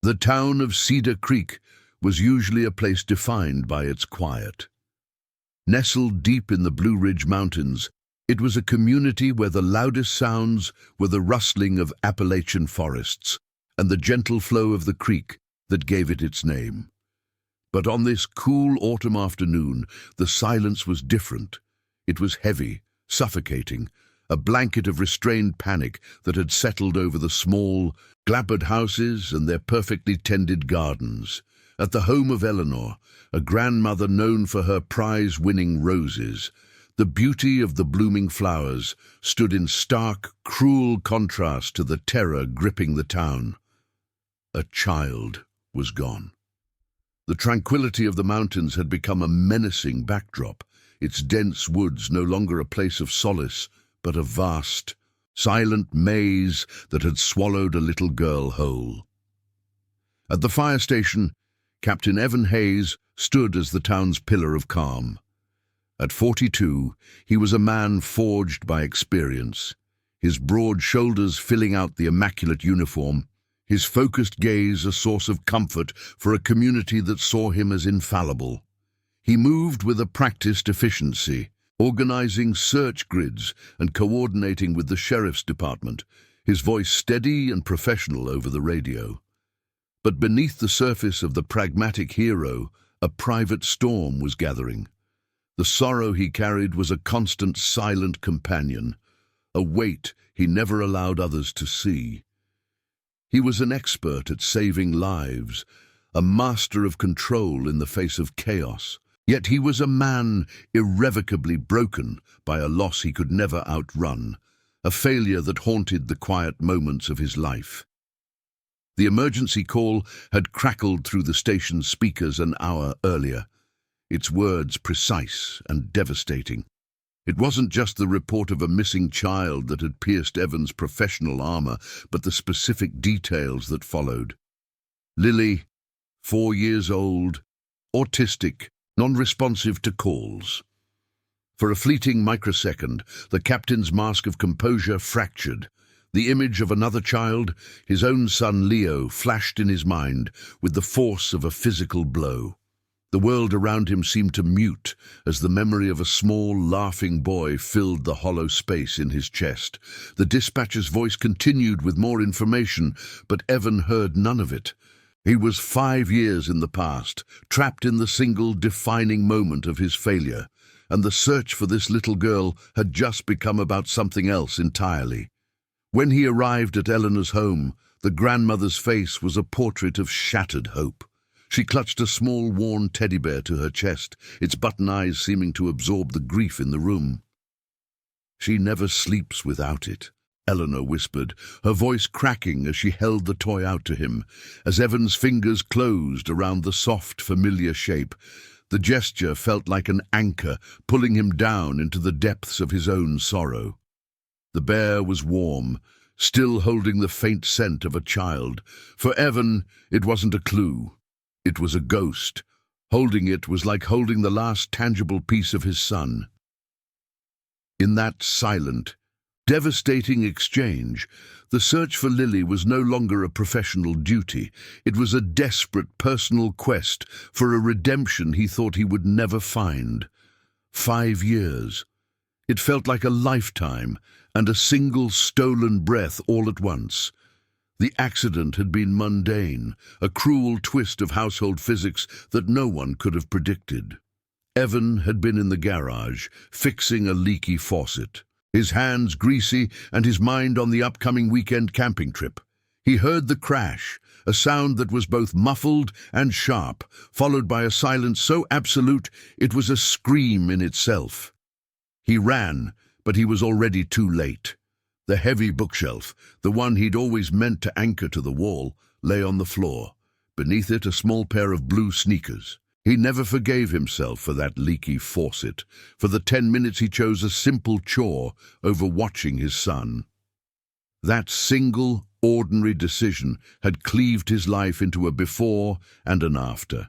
The town of Cedar Creek was usually a place defined by its quiet. Nestled deep in the Blue Ridge Mountains, it was a community where the loudest sounds were the rustling of Appalachian forests and the gentle flow of the creek that gave it its name. But on this cool autumn afternoon, the silence was different. It was heavy, suffocating, a blanket of restrained panic that had settled over the small, clapboard houses and their perfectly tended gardens. At the home of Eleanor, a grandmother known for her prize-winning roses, the beauty of the blooming flowers stood in stark, cruel contrast to the terror gripping the town. A child was gone. The tranquility of the mountains had become a menacing backdrop, its dense woods no longer a place of solace, but a vast, silent maze that had swallowed a little girl whole. At the fire station, Captain Evan Hayes stood as the town's pillar of calm. At 42, he was a man forged by experience, his broad shoulders filling out the immaculate uniform, his focused gaze a source of comfort for a community that saw him as infallible. He moved with a practiced efficiency, organizing search grids and coordinating with the sheriff's department, his voice steady and professional over the radio. But beneath the surface of the pragmatic hero, a private storm was gathering. The sorrow he carried was a constant, silent companion, a weight he never allowed others to see. He was an expert at saving lives, a master of control in the face of chaos. Yet he was a man irrevocably broken by a loss he could never outrun, a failure that haunted the quiet moments of his life. The emergency call had crackled through the station's speakers an hour earlier, its words precise and devastating. It wasn't just the report of a missing child that had pierced Evan's professional armor, but the specific details that followed. Lily, 4 years old, autistic, non-responsive to calls. For a fleeting microsecond, the captain's mask of composure fractured. The image of another child, his own son Leo, flashed in his mind with the force of a physical blow. The world around him seemed to mute as the memory of a small, laughing boy filled the hollow space in his chest. The dispatcher's voice continued with more information, but Evan heard none of it. He was 5 years in the past, trapped in the single defining moment of his failure, and the search for this little girl had just become about something else entirely. When he arrived at Eleanor's home, the grandmother's face was a portrait of shattered hope. She clutched a small, worn teddy bear to her chest, its button eyes seeming to absorb the grief in the room. "She never sleeps without it," Eleanor whispered, her voice cracking as she held the toy out to him. As Evan's fingers closed around the soft, familiar shape, the gesture felt like an anchor pulling him down into the depths of his own sorrow. The bear was warm, still holding the faint scent of a child. For Evan, it wasn't a clue. It was a ghost. Holding it was like holding the last tangible piece of his son. In that silent, devastating exchange, the search for Lily was no longer a professional duty. It was a desperate personal quest for a redemption he thought he would never find. 5 years. It felt like a lifetime and a single stolen breath all at once. The accident had been mundane, a cruel twist of household physics that no one could have predicted. Evan had been in the garage, fixing a leaky faucet, his hands greasy and his mind on the upcoming weekend camping trip. He heard the crash, a sound that was both muffled and sharp, followed by a silence so absolute it was a scream in itself. He ran, but he was already too late. The heavy bookshelf, the one he'd always meant to anchor to the wall, lay on the floor. Beneath it, a small pair of blue sneakers. He never forgave himself for that leaky faucet, for the 10 minutes he chose a simple chore over watching his son. That single, ordinary decision had cleaved his life into a before and an after.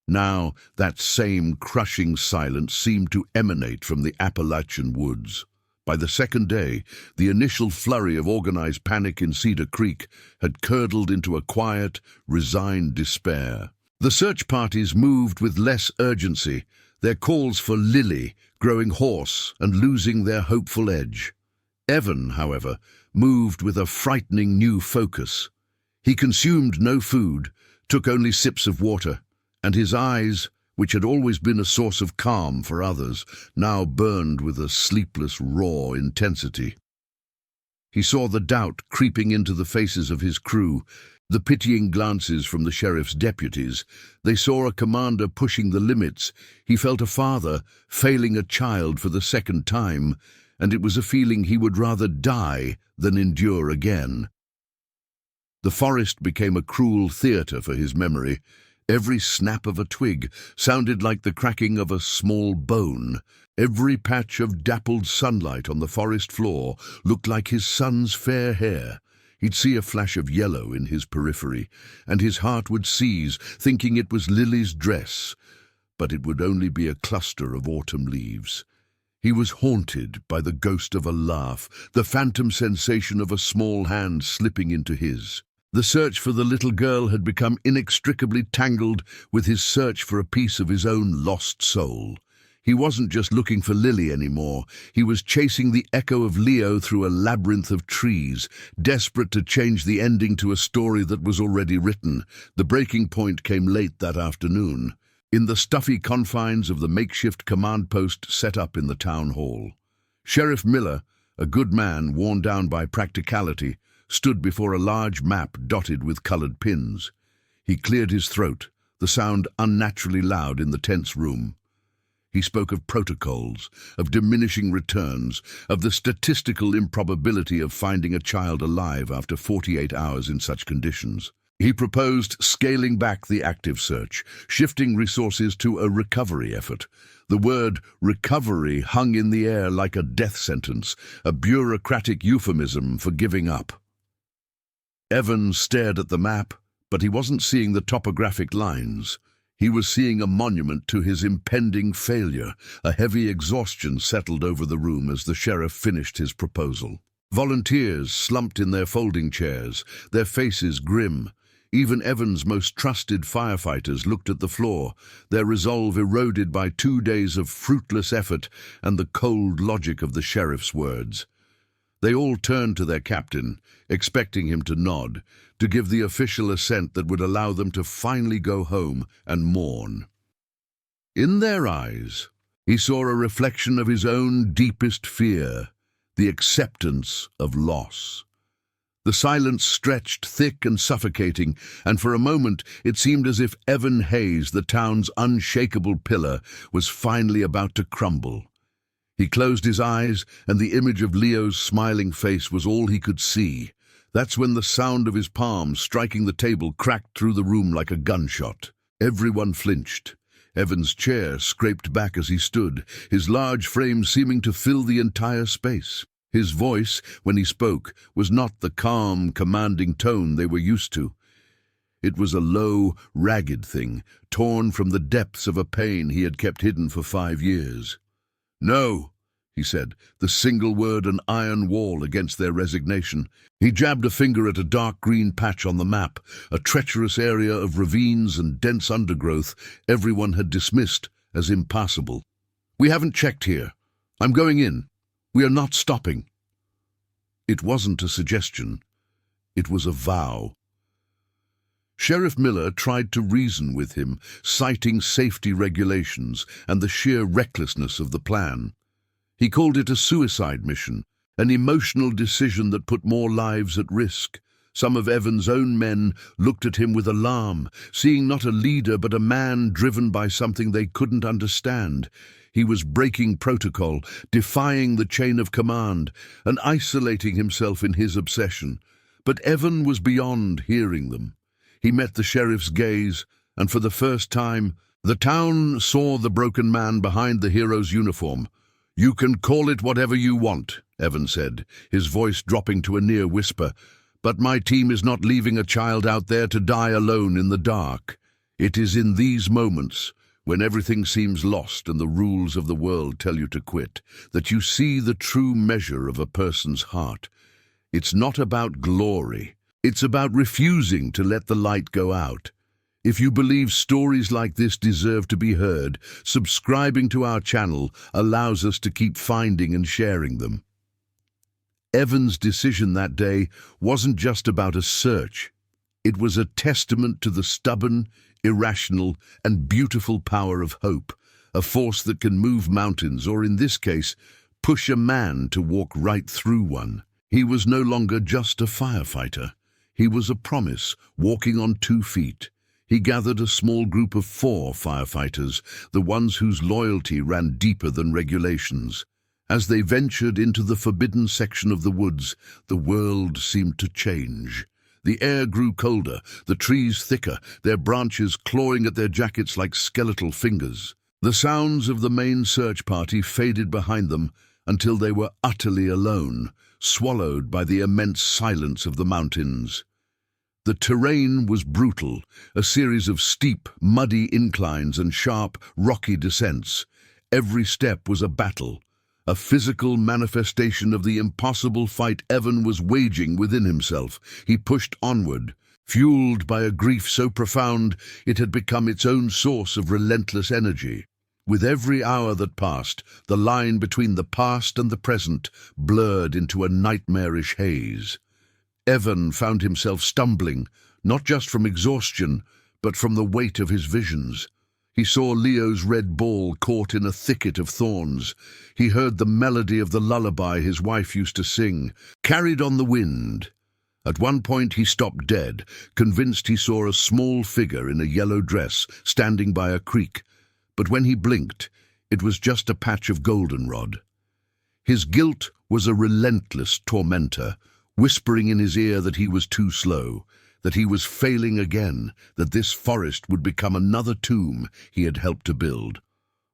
Now, that same crushing silence seemed to emanate from the Appalachian woods. By the second day, the initial flurry of organized panic in Cedar Creek had curdled into a quiet, resigned despair. The search parties moved with less urgency, their calls for Lily growing hoarse and losing their hopeful edge. Evan, however, moved with a frightening new focus. He consumed no food, took only sips of water, and his eyes, which had always been a source of calm for others, now burned with a sleepless, raw intensity. He saw the doubt creeping into the faces of his crew, the pitying glances from the sheriff's deputies. They saw a commander pushing the limits. He felt a father failing a child for the second time, and it was a feeling he would rather die than endure again. The forest became a cruel theatre for his memory. Every snap of a twig sounded like the cracking of a small bone. Every patch of dappled sunlight on the forest floor looked like his son's fair hair. He'd see a flash of yellow in his periphery, and his heart would seize, thinking it was Lily's dress. But it would only be a cluster of autumn leaves. He was haunted by the ghost of a laugh, the phantom sensation of a small hand slipping into his. The search for the little girl had become inextricably tangled with his search for a piece of his own lost soul. He wasn't just looking for Lily anymore. He was chasing the echo of Leo through a labyrinth of trees, desperate to change the ending to a story that was already written. The breaking point came late that afternoon, in the stuffy confines of the makeshift command post set up in the town hall. Sheriff Miller, a good man worn down by practicality, stood before a large map dotted with colored pins. He cleared his throat, the sound unnaturally loud in the tense room. He spoke of protocols, of diminishing returns, of the statistical improbability of finding a child alive after 48 hours in such conditions. He proposed scaling back the active search, shifting resources to a recovery effort. The word recovery hung in the air like a death sentence, a bureaucratic euphemism for giving up. Evan stared at the map, but he wasn't seeing the topographic lines. He was seeing a monument to his impending failure. A heavy exhaustion settled over the room as the sheriff finished his proposal. Volunteers slumped in their folding chairs, their faces grim. Even Evan's most trusted firefighters looked at the floor, their resolve eroded by 2 days of fruitless effort and the cold logic of the sheriff's words. They all turned to their captain, expecting him to nod, to give the official assent that would allow them to finally go home and mourn. In their eyes, he saw a reflection of his own deepest fear, the acceptance of loss. The silence stretched thick and suffocating, and for a moment it seemed as if Evan Hayes, the town's unshakable pillar, was finally about to crumble. He closed his eyes, and the image of Leo's smiling face was all he could see. That's when the sound of his palms striking the table cracked through the room like a gunshot. Everyone flinched. Evan's chair scraped back as he stood, his large frame seeming to fill the entire space. His voice, when he spoke, was not the calm, commanding tone they were used to. It was a low, ragged thing, torn from the depths of a pain he had kept hidden for 5 years. "No," he said, the single word an iron wall against their resignation. He jabbed a finger at a dark green patch on the map, a treacherous area of ravines and dense undergrowth everyone had dismissed as impassable. "We haven't checked here. I'm going in. We are not stopping." It wasn't a suggestion. It was a vow. Sheriff Miller tried to reason with him, citing safety regulations and the sheer recklessness of the plan. He called it a suicide mission, an emotional decision that put more lives at risk. Some of Evan's own men looked at him with alarm, seeing not a leader but a man driven by something they couldn't understand. He was breaking protocol, defying the chain of command, and isolating himself in his obsession. But Evan was beyond hearing them. He met the sheriff's gaze, and for the first time, the town saw the broken man behind the hero's uniform. "You can call it whatever you want," Evan said, his voice dropping to a near whisper, "but my team is not leaving a child out there to die alone in the dark. It is in these moments when everything seems lost and the rules of the world tell you to quit, that you see the true measure of a person's heart. It's not about glory. It's about refusing to let the light go out. If you believe stories like this deserve to be heard, subscribing to our channel allows us to keep finding and sharing them. Evan's decision that day wasn't just about a search. It was a testament to the stubborn, irrational, and beautiful power of hope, a force that can move mountains, or in this case, push a man to walk right through one. He was no longer just a firefighter. He was a promise, walking on 2 feet. He gathered a small group of 4 firefighters, the ones whose loyalty ran deeper than regulations. As they ventured into the forbidden section of the woods, the world seemed to change. The air grew colder, the trees thicker, their branches clawing at their jackets like skeletal fingers. The sounds of the main search party faded behind them until they were utterly alone, swallowed by the immense silence of the mountains. The terrain was brutal, a series of steep, muddy inclines and sharp, rocky descents. Every step was a battle, a physical manifestation of the impossible fight Evan was waging within himself. He pushed onward, fueled by a grief so profound it had become its own source of relentless energy. With every hour that passed, the line between the past and the present blurred into a nightmarish haze. Evan found himself stumbling, not just from exhaustion, but from the weight of his visions. He saw Leo's red ball caught in a thicket of thorns. He heard the melody of the lullaby his wife used to sing, carried on the wind. At one point he stopped dead, convinced he saw a small figure in a yellow dress standing by a creek. But when he blinked, it was just a patch of goldenrod. His guilt was a relentless tormentor, whispering in his ear that he was too slow, that he was failing again, that this forest would become another tomb he had helped to build.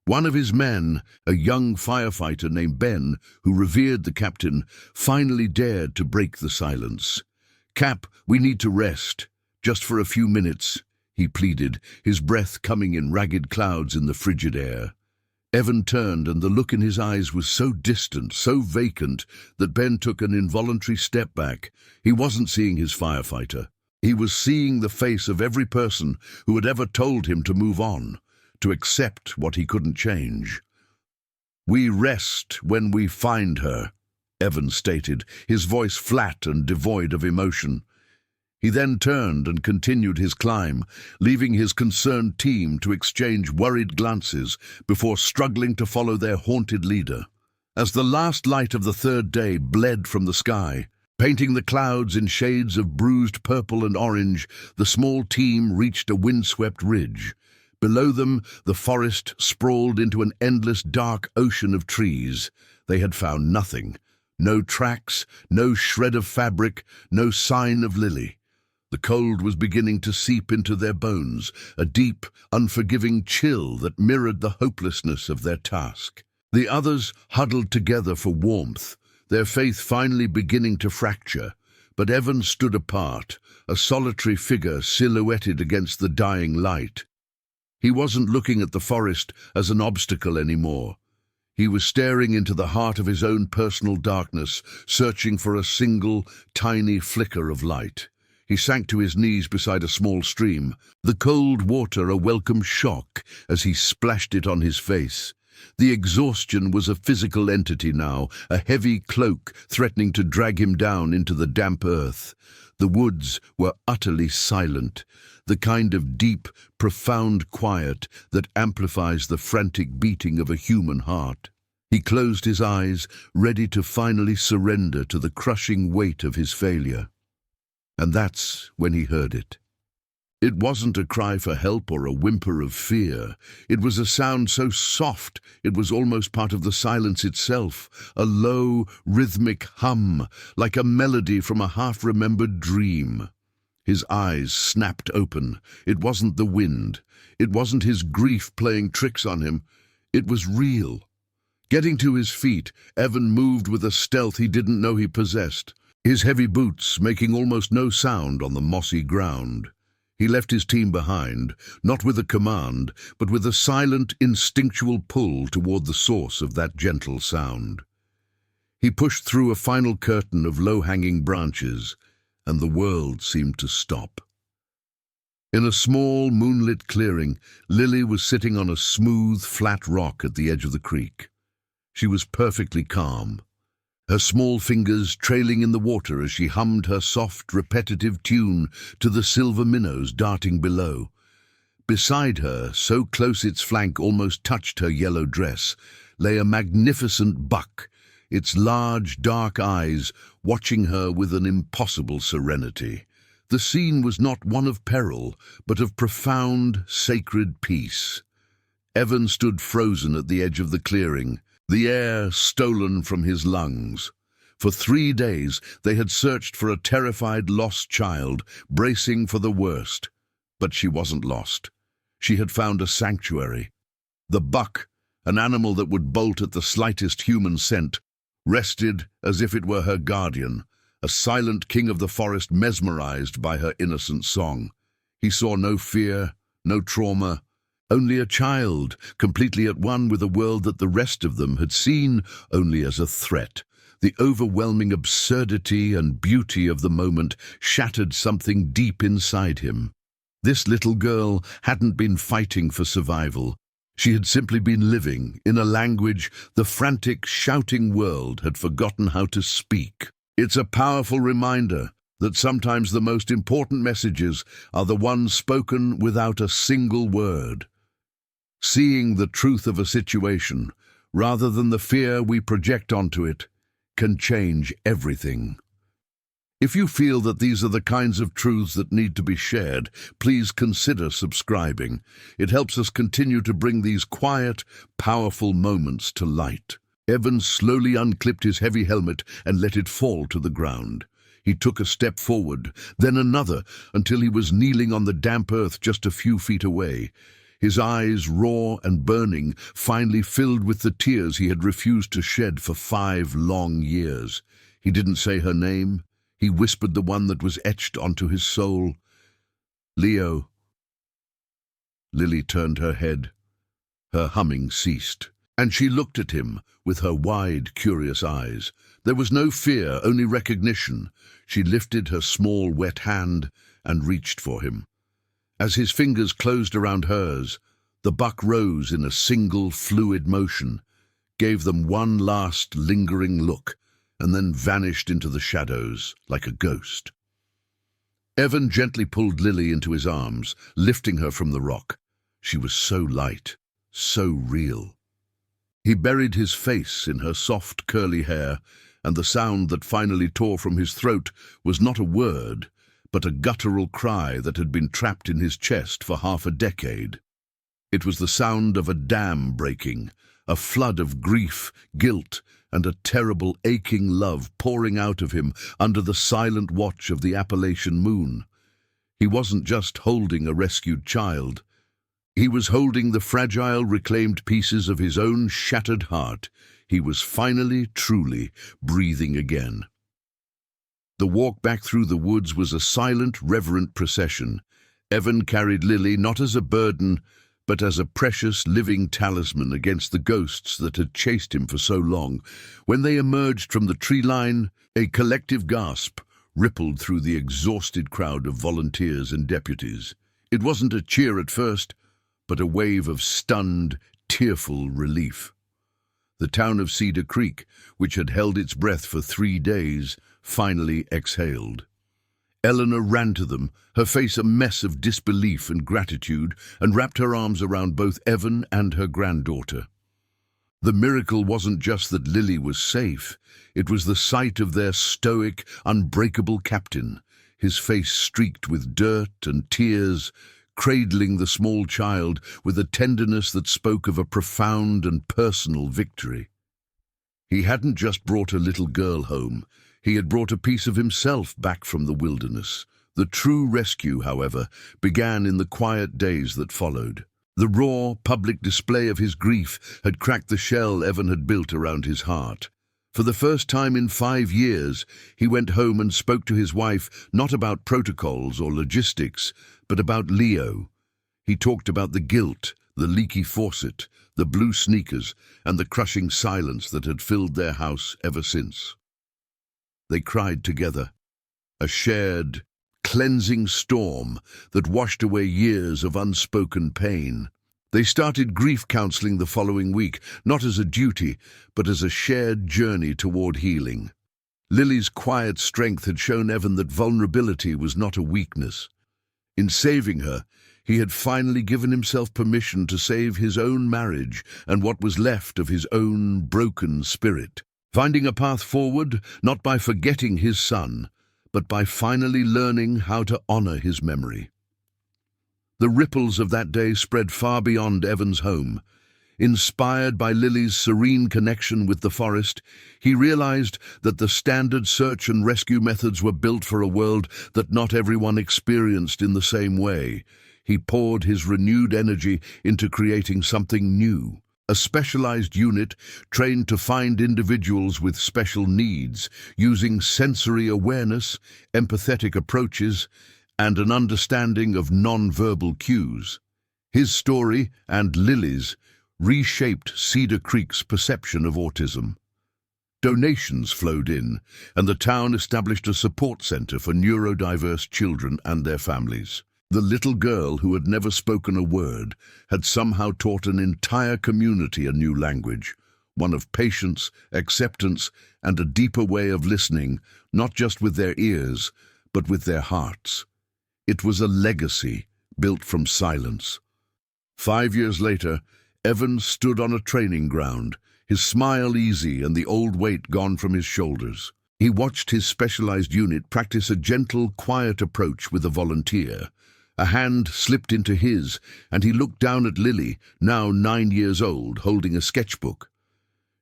One of his men, a young firefighter named Ben, who revered the captain, finally dared to break the silence. "Cap, we need to rest, just for a few minutes," he pleaded, his breath coming in ragged clouds in the frigid air. Evan turned, and the look in his eyes was so distant, so vacant, that Ben took an involuntary step back. He wasn't seeing his firefighter. He was seeing the face of every person who had ever told him to move on, to accept what he couldn't change. "We rest when we find her," Evan stated, his voice flat and devoid of emotion. He then turned and continued his climb, leaving his concerned team to exchange worried glances before struggling to follow their haunted leader. As the last light of the 3rd day bled from the sky, painting the clouds in shades of bruised purple and orange, the small team reached a windswept ridge. Below them, the forest sprawled into an endless dark ocean of trees. They had found nothing. No tracks, no shred of fabric, no sign of Lily. The cold was beginning to seep into their bones, a deep, unforgiving chill that mirrored the hopelessness of their task. The others huddled together for warmth, their faith finally beginning to fracture. But Evan stood apart, a solitary figure silhouetted against the dying light. He wasn't looking at the forest as an obstacle anymore. He was staring into the heart of his own personal darkness, searching for a single, tiny flicker of light. He sank to his knees beside a small stream, the cold water a welcome shock as he splashed it on his face. The exhaustion was a physical entity now, a heavy cloak threatening to drag him down into the damp earth. The woods were utterly silent, the kind of deep, profound quiet that amplifies the frantic beating of a human heart. He closed his eyes, ready to finally surrender to the crushing weight of his failure. And that's when he heard it. It wasn't a cry for help or a whimper of fear. It was a sound so soft it was almost part of the silence itself, a low, rhythmic hum, like a melody from a half-remembered dream. His eyes snapped open. It wasn't the wind. It wasn't his grief playing tricks on him. It was real. Getting to his feet, Evan moved with a stealth he didn't know he possessed, his heavy boots making almost no sound on the mossy ground. He left his team behind, not with a command, but with a silent, instinctual pull toward the source of that gentle sound. He pushed through a final curtain of low-hanging branches, and the world seemed to stop. In a small, moonlit clearing, Lily was sitting on a smooth, flat rock at the edge of the creek. She was perfectly calm, her small fingers trailing in the water as she hummed her soft, repetitive tune to the silver minnows darting below. Beside her, so close its flank almost touched her yellow dress, lay a magnificent buck, its large, dark eyes watching her with an impossible serenity. The scene was not one of peril, but of profound, sacred peace. Evan stood frozen at the edge of the clearing, the air stolen from his lungs. For 3 days they had searched for a terrified lost child, bracing for the worst. But she wasn't lost. She had found a sanctuary. The buck, an animal that would bolt at the slightest human scent, rested as if it were her guardian, a silent king of the forest mesmerized by her innocent song. He saw no fear, no trauma, only a child, completely at one with a world that the rest of them had seen only as a threat. The overwhelming absurdity and beauty of the moment shattered something deep inside him. This little girl hadn't been fighting for survival. She had simply been living in a language the frantic, shouting world had forgotten how to speak. It's a powerful reminder that sometimes the most important messages are the ones spoken without a single word. Seeing the truth of a situation, rather than the fear we project onto it, can change everything. If you feel that these are the kinds of truths that need to be shared, please consider subscribing. It helps us continue to bring these quiet, powerful moments to light. Evan slowly unclipped his heavy helmet and let it fall to the ground. He took a step forward, then another, until he was kneeling on the damp earth just a few feet away. His eyes, raw and burning, finally filled with the tears he had refused to shed for 5 long years. He didn't say her name. He whispered the one that was etched onto his soul. "Leo." Lily turned her head. Her humming ceased, and she looked at him with her wide, curious eyes. There was no fear, only recognition. She lifted her small, wet hand and reached for him. As his fingers closed around hers, the buck rose in a single, fluid motion, gave them one last, lingering look, and then vanished into the shadows like a ghost. Evan gently pulled Lily into his arms, lifting her from the rock. She was so light, so real. He buried his face in her soft, curly hair, and the sound that finally tore from his throat was not a word, but a guttural cry that had been trapped in his chest for half a decade. It was the sound of a dam breaking, a flood of grief, guilt, and a terrible, aching love pouring out of him under the silent watch of the Appalachian moon. He wasn't just holding a rescued child. He was holding the fragile, reclaimed pieces of his own shattered heart. He was finally, truly breathing again. The walk back through the woods was a silent, reverent procession. Evan carried Lily not as a burden, but as a precious, living talisman against the ghosts that had chased him for so long. When they emerged from the tree line, a collective gasp rippled through the exhausted crowd of volunteers and deputies. It wasn't a cheer at first, but a wave of stunned, tearful relief. The town of Cedar Creek, which had held its breath for 3 days, finally exhaled. Eleanor ran to them, her face a mess of disbelief and gratitude, and wrapped her arms around both Evan and her granddaughter. The miracle wasn't just that Lily was safe, it was the sight of their stoic, unbreakable captain, his face streaked with dirt and tears, cradling the small child with a tenderness that spoke of a profound and personal victory. He hadn't just brought a little girl home, he had brought a piece of himself back from the wilderness. The true rescue, however, began in the quiet days that followed. The raw, public display of his grief had cracked the shell Evan had built around his heart. For the first time in 5 years, he went home and spoke to his wife not about protocols or logistics, but about Leo. He talked about the guilt, the leaky faucet, the blue sneakers, and the crushing silence that had filled their house ever since. They cried together, a shared, cleansing storm that washed away years of unspoken pain. They started grief counseling the following week, not as a duty, but as a shared journey toward healing. Lily's quiet strength had shown Evan that vulnerability was not a weakness. In saving her, he had finally given himself permission to save his own marriage and what was left of his own broken spirit, finding a path forward not by forgetting his son, but by finally learning how to honor his memory. The ripples of that day spread far beyond Evan's home. Inspired by Lily's serene connection with the forest, he realized that the standard search and rescue methods were built for a world that not everyone experienced in the same way. He poured his renewed energy into creating something new, a specialized unit trained to find individuals with special needs, using sensory awareness, empathetic approaches, and an understanding of non-verbal cues. His story, and Lily's, reshaped Cedar Creek's perception of autism. Donations flowed in, and the town established a support center for neurodiverse children and their families. The little girl who had never spoken a word had somehow taught an entire community a new language, one of patience, acceptance, and a deeper way of listening, not just with their ears, but with their hearts. It was a legacy built from silence. 5 years later, Evan stood on a training ground, his smile easy and the old weight gone from his shoulders. He watched his specialized unit practice a gentle, quiet approach with a volunteer. A hand slipped into his, and he looked down at Lily, now 9 years old, holding a sketchbook.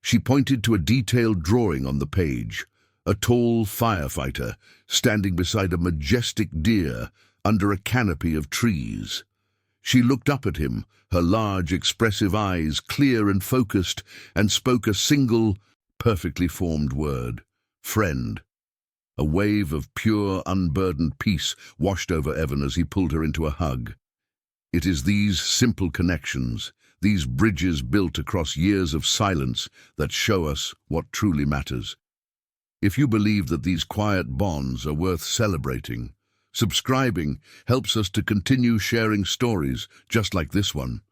She pointed to a detailed drawing on the page, a tall firefighter standing beside a majestic deer under a canopy of trees. She looked up at him, her large, expressive eyes clear and focused, and spoke a single, perfectly formed word: friend. A wave of pure, unburdened peace washed over Evan as he pulled her into a hug. It is these simple connections, these bridges built across years of silence, that show us what truly matters. If you believe that these quiet bonds are worth celebrating, subscribing helps us to continue sharing stories just like this one.